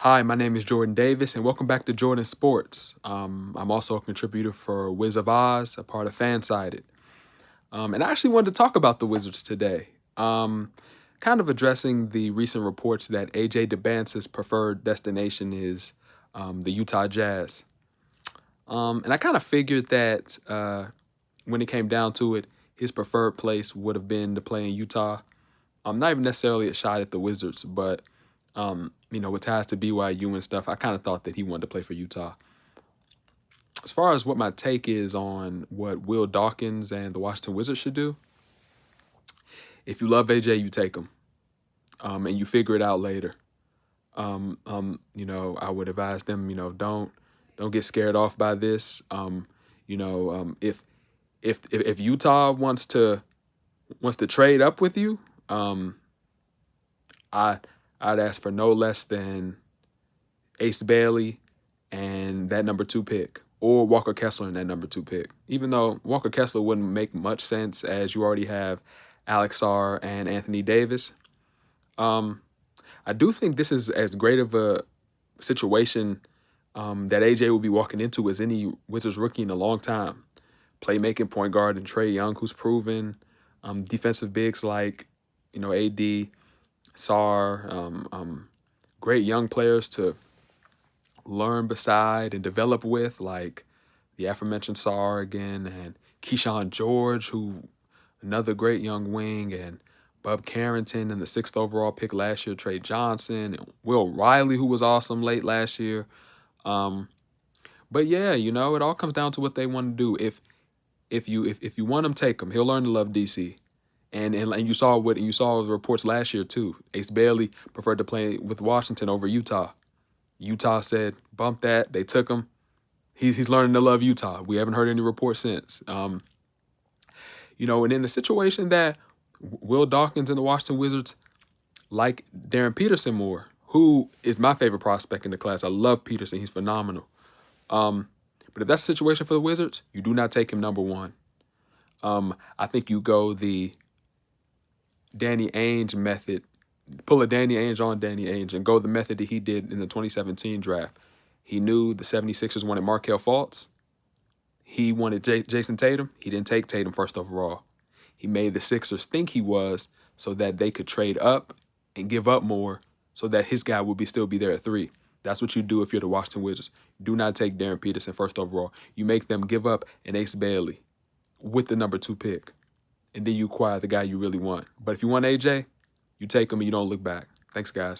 Hi, my name is Jordan Davis, and welcome back to Jordan Sports. I'm also a contributor for Wiz of Oz, a part of Fansided. And I actually wanted to talk about the Wizards today, kind of addressing the recent reports that AJ Dybantsa's preferred destination is the Utah Jazz. And I kind of figured that when it came down to it, his preferred place would have been to play in Utah. Not even necessarily a shot at the Wizards, but with ties to BYU and stuff, I kind of thought that he wanted to play for Utah. As far as what my take is on what Will Dawkins and the Washington Wizards should do, if you love AJ, you take him, and you figure it out later. I would advise them, don't get scared off by this. If Utah wants to trade up with you, I'd ask for no less than Ace Bailey and that number 2 pick, or Walker Kessler and that number 2 pick. Even though Walker Kessler wouldn't make much sense, as you already have Alex Sarr and Anthony Davis. I do think this is as great of a situation that AJ will be walking into as any Wizards rookie in a long time. Playmaking point guard and Trae Young, who's proven. Defensive bigs like, AD, Sarr, great young players to learn beside and develop with, like the aforementioned Sarr again, and Keyshawn George, who another great young wing, and Bub Carrington and the 6th overall pick last year, Trey Johnson, and Will Riley, who was awesome late last year. But yeah, it all comes down to what they want to do. If you want him, take him. He'll learn to love DC. And you saw the reports last year too. Ace Bailey preferred to play with Washington over Utah. Utah said, bump that. They took him. He's learning to love Utah. We haven't heard any reports since. And in the situation that Will Dawkins and the Washington Wizards like Darren Peterson more, who is my favorite prospect in the class. I love Peterson. He's phenomenal. But if that's the situation for the Wizards, you do not take him number 1. I think you go the Danny Ainge method, pull a Danny Ainge on Danny Ainge, and go the method that he did in the 2017 draft. He knew the 76ers wanted Markelle Fultz. He wanted Jason Tatum. He didn't take Tatum first overall. He made the Sixers think he was, so that they could trade up and give up more so that his guy would still be there at 3. That's what you do if you're the Washington Wizards. Do not take Darren Peterson first overall. You make them give up an Ace Bailey with the number 2 pick. And then you acquire the guy you really want. But if you want AJ, you take him and you don't look back. Thanks, guys.